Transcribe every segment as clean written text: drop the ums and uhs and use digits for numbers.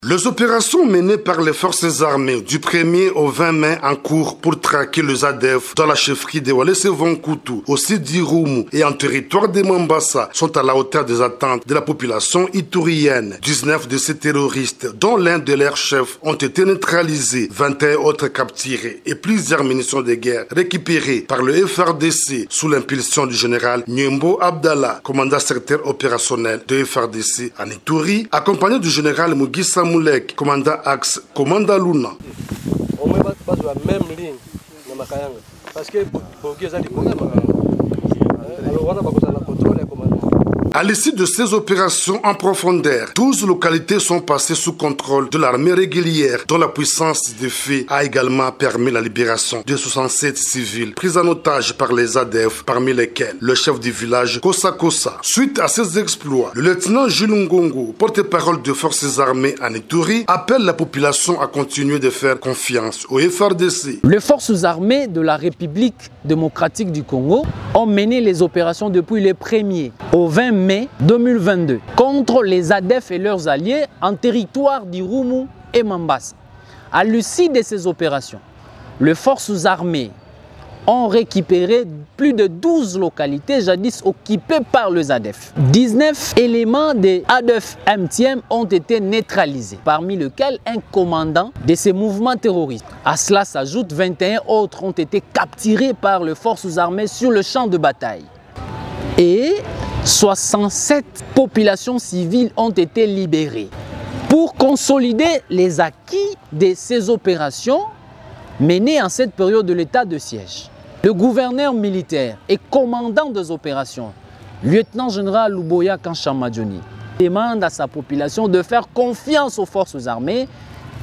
Les opérations menées par les forces armées du 1er au 20 mai en cours pour traquer les ADF dans la chefferie de Walese Vonkutu, aussi d'Irumu et en territoire de Mambasa sont à la hauteur des attentes de la population itourienne. 19 de ces terroristes, dont l'un de leurs chefs, ont été neutralisés, 21 autres capturés et plusieurs munitions de guerre récupérées par le FRDC sous l'impulsion du général Nyembo Abdallah, commandant secteur opérationnel de FRDC en Ituri, accompagné du général Mugisa Mulek, commandant Axe, commandant Luna. On met pas sur la même ligne dans Makayanga parce que pour qu'ils aient des problèmes. Alors on a pas le contrôle et commandant. À l'issue de ces opérations en profondeur, 12 localités sont passées sous contrôle de l'armée régulière, dont la puissance des faits a également permis la libération de 67 civils pris en otage par les ADF, parmi lesquels le chef du village Kosa Kosa. Suite à ces exploits, le lieutenant Jules Ngongo, porte-parole des forces armées en Ituri, appelle la population à continuer de faire confiance au FRDC. Les forces armées de la République démocratique du Congo ont mené les opérations depuis le 1er au 20 mai 2022 contre les ADF et leurs alliés en territoire d'Irumu et Mambasa. À l'issue de ces opérations, les forces armées ont récupéré plus de 12 localités jadis occupées par les ADF. 19 éléments des ADF MTM ont été neutralisés, parmi lesquels un commandant de ces mouvements terroristes. À cela s'ajoute 21 autres ont été capturés par les forces armées sur le champ de bataille. Et 67 populations civiles ont été libérées. Pour consolider les acquis de ces opérations menées en cette période de l'état de siège, le gouverneur militaire et commandant des opérations, lieutenant-général Luboya Kanchamadjoni, demande à sa population de faire confiance aux forces armées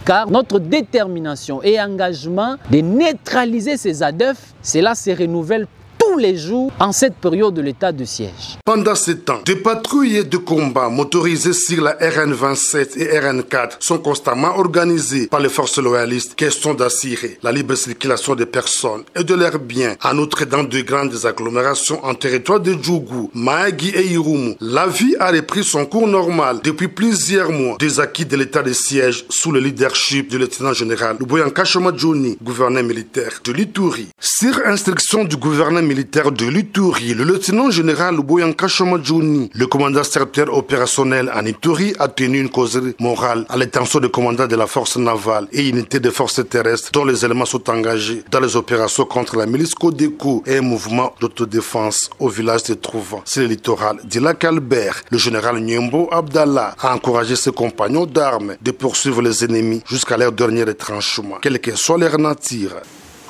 car notre détermination et engagement de neutraliser ces ADF, cela se renouvelle tous les jours en cette période de l'état de siège. Pendant ce temps, des patrouilles de combat motorisées sur la RN27 et RN4 sont constamment organisées par les forces loyalistes, question d'assurer la libre circulation des personnes et de leurs biens. En outre, dans de grandes agglomérations en territoire de Djougou, Mahagi et Irumu, la vie a repris son cours normal depuis plusieurs mois. Des acquis de l'état de siège sous le leadership du lieutenant-général Luboya Nkashama-Djoni, gouverneur militaire de l'Ituri. Sur instruction du gouverneur militaire de l'Ituri, le lieutenant-général Luboya Nkashama-Djoni, le commandant secteur opérationnel en Ituri, a tenu une causerie morale à l'intention du commandant de la force navale et unité de forces terrestres dont les éléments sont engagés dans les opérations contre la milice Codeco et un mouvement d'autodéfense au village de Trouva, sur le littoral du lac Albert. Le général Nyembo Abdallah a encouragé ses compagnons d'armes de poursuivre les ennemis jusqu'à leur dernier retranchement, quelle que soit leur nature.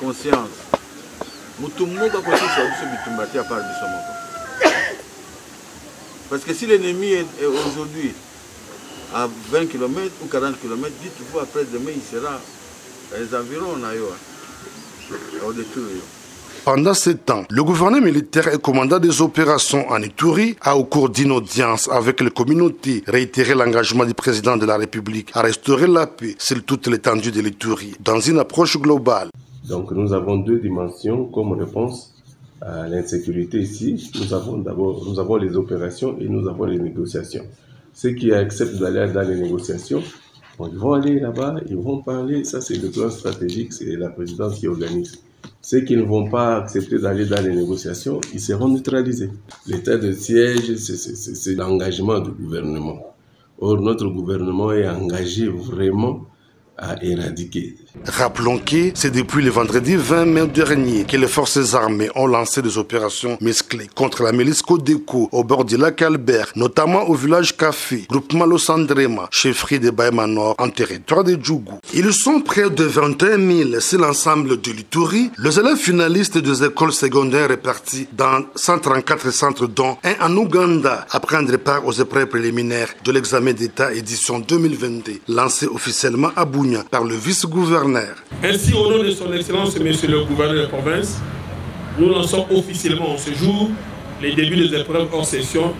Conscience. Parce que si l'ennemi est aujourd'hui à 20 km ou 40 km, dites-vous après demain il sera à les environs au détour. Pendant ce temps, le gouverneur militaire et commandant des opérations en Ituri a, au cours d'une audience avec les communautés, réitéré l'engagement du président de la République à restaurer la paix sur toute l'étendue de l'Ituri, dans une approche globale. Donc nous avons deux dimensions comme réponse à l'insécurité ici. Nous avons les opérations et nous avons les négociations. Ceux qui acceptent d'aller dans les négociations, ils vont aller là-bas, ils vont parler. Ça, c'est le plan stratégique, c'est la présidence qui organise. Ceux qui ne vont pas accepter d'aller dans les négociations, ils seront neutralisés. L'état de siège, c'est l'engagement du gouvernement. Or, notre gouvernement est engagé vraiment à éradiquer. Rappelons que c'est depuis le vendredi 20 mai dernier que les forces armées ont lancé des opérations musclées contre la milice Codeco au bord du lac Albert, notamment au village Café, groupement Losandrema, chefferie de Baïma Nord, en territoire de Djougou. Ils sont près de 21 000 sur l'ensemble de l'Ituri. Les élèves finalistes des écoles secondaires répartis dans 134 centres dont un en Ouganda à prendre part aux épreuves préliminaires de l'examen d'État édition 2022, lancé officiellement à Bunia par le vice-gouverneur. Ainsi, au nom de son Excellence, Monsieur le gouverneur de la province, nous lançons officiellement ce jour les débuts des épreuves hors session.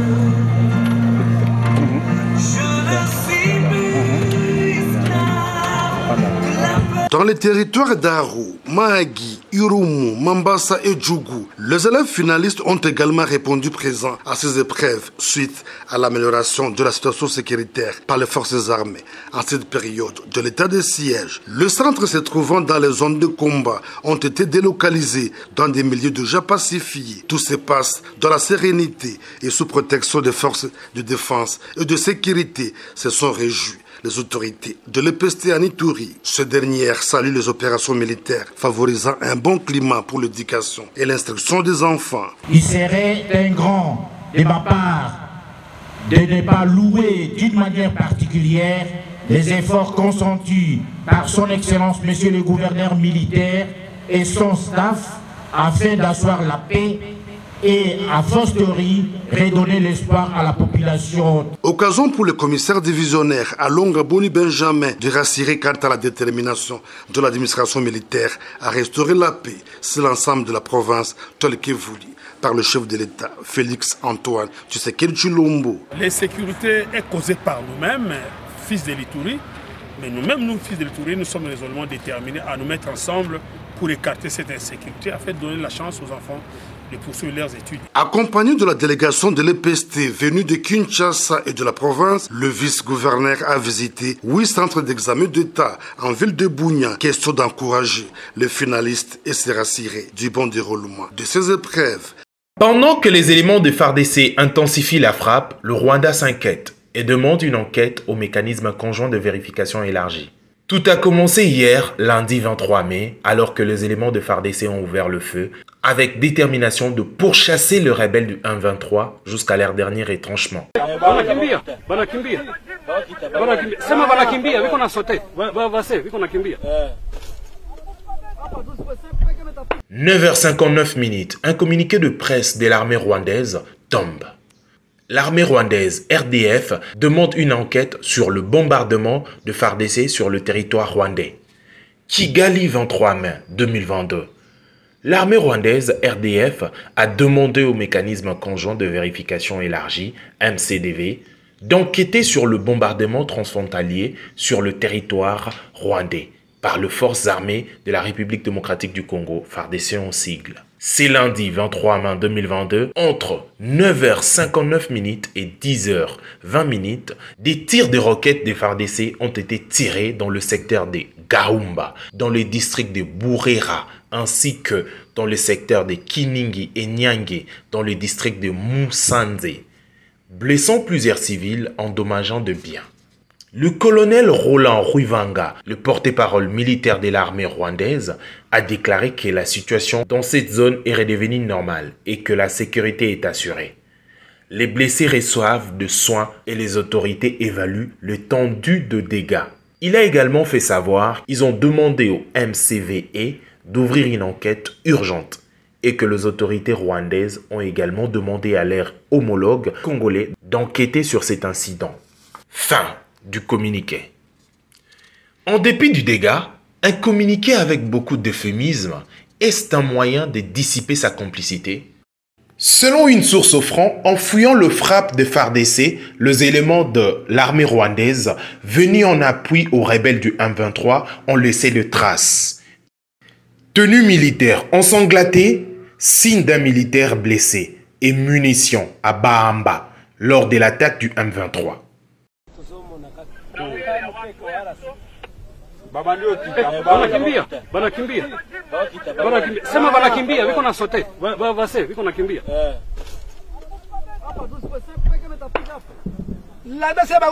Dans les territoires d'Aru, Mahagi, Irumu, Mambasa et Djougou, les élèves finalistes ont également répondu présents à ces épreuves suite à l'amélioration de la situation sécuritaire par les forces armées en cette période de l'état de siège. Le centre se trouvant dans les zones de combat ont été délocalisés dans des milieux déjà pacifiés. Tout se passe dans la sérénité et sous protection des forces de défense et de sécurité se sont réjouis les autorités de l'EPST en Ituri. Ce dernier salue les opérations militaires favorisant un bon climat pour l'éducation et l'instruction des enfants. Il serait un grand de ma part de ne pas louer d'une manière particulière les efforts consentis par son Excellence Monsieur le gouverneur militaire et son staff afin d'asseoir la paix et à fortiori redonner l'espoir à la population. Occasion pour le commissaire divisionnaire Alonga Boni Benjamin de rassurer quant à la détermination de l'administration militaire à restaurer la paix sur l'ensemble de la province telle que voulue par le chef de l'État, Félix Antoine Tshisekedi Tshilombo. L'insécurité est causée par nous-mêmes, fils de l'Ituri, mais nous-mêmes, nous, fils de l'Ituri, nous sommes résolument déterminés à nous mettre ensemble pour écarter cette insécurité, afin de donner la chance aux enfants de poursuivre leurs études. Accompagné de la délégation de l'EPST venue de Kinshasa et de la province, le vice-gouverneur a visité 8 centres d'examen d'État en ville de Bunia. Question d'encourager les finalistes et se rassurer du bon déroulement de ces épreuves. Pendant que les éléments de FARDC intensifient la frappe, le Rwanda s'inquiète et demande une enquête au mécanisme conjoint de vérification élargi. Tout a commencé hier, lundi 23 mai, alors que les éléments de FARDC ont ouvert le feu, avec détermination de pourchasser le rebelle du 1-23 jusqu'à leur dernier retranchement. 9h59, un communiqué de presse de l'armée rwandaise tombe. L'armée rwandaise RDF demande une enquête sur le bombardement de FARDC sur le territoire rwandais. Kigali 23 mai 2022. L'armée rwandaise RDF a demandé au mécanisme conjoint de vérification élargi, MCDV, d'enquêter sur le bombardement transfrontalier sur le territoire rwandais par les forces armées de la République démocratique du Congo, FARDC en sigle. C'est lundi 23 mai 2022, entre 9h59 et 10h20, des tirs de roquettes des FARDC ont été tirés dans le secteur de Gaumba, dans les districts de Burera, ainsi que dans le secteur de Kiningi et Nyange, dans le district de Musanze, blessant plusieurs civils, endommageant de biens. Le colonel Roland Ruivanga, le porte-parole militaire de l'armée rwandaise, a déclaré que la situation dans cette zone est redevenue normale et que la sécurité est assurée. Les blessés reçoivent des soins et les autorités évaluent l'étendue de dégâts. Il a également fait savoir qu'ils ont demandé au MCVE d'ouvrir une enquête urgente et que les autorités rwandaises ont également demandé à leurs homologues congolais d'enquêter sur cet incident. Fin du communiqué. En dépit du dégât, un communiqué avec beaucoup d'euphémisme est un moyen de dissiper sa complicité. Selon une source au front, en fouillant le frappe de FARDC, les éléments de l'armée rwandaise venus en appui aux rebelles du 1-23 ont laissé des traces. Tenue militaire ensanglatée, signe d'un militaire blessé et munitions à Bahamba lors de l'attaque du 1-23. Sema wanakimbia, wiko na sote. Wase, wiko nakimbia. Lada sema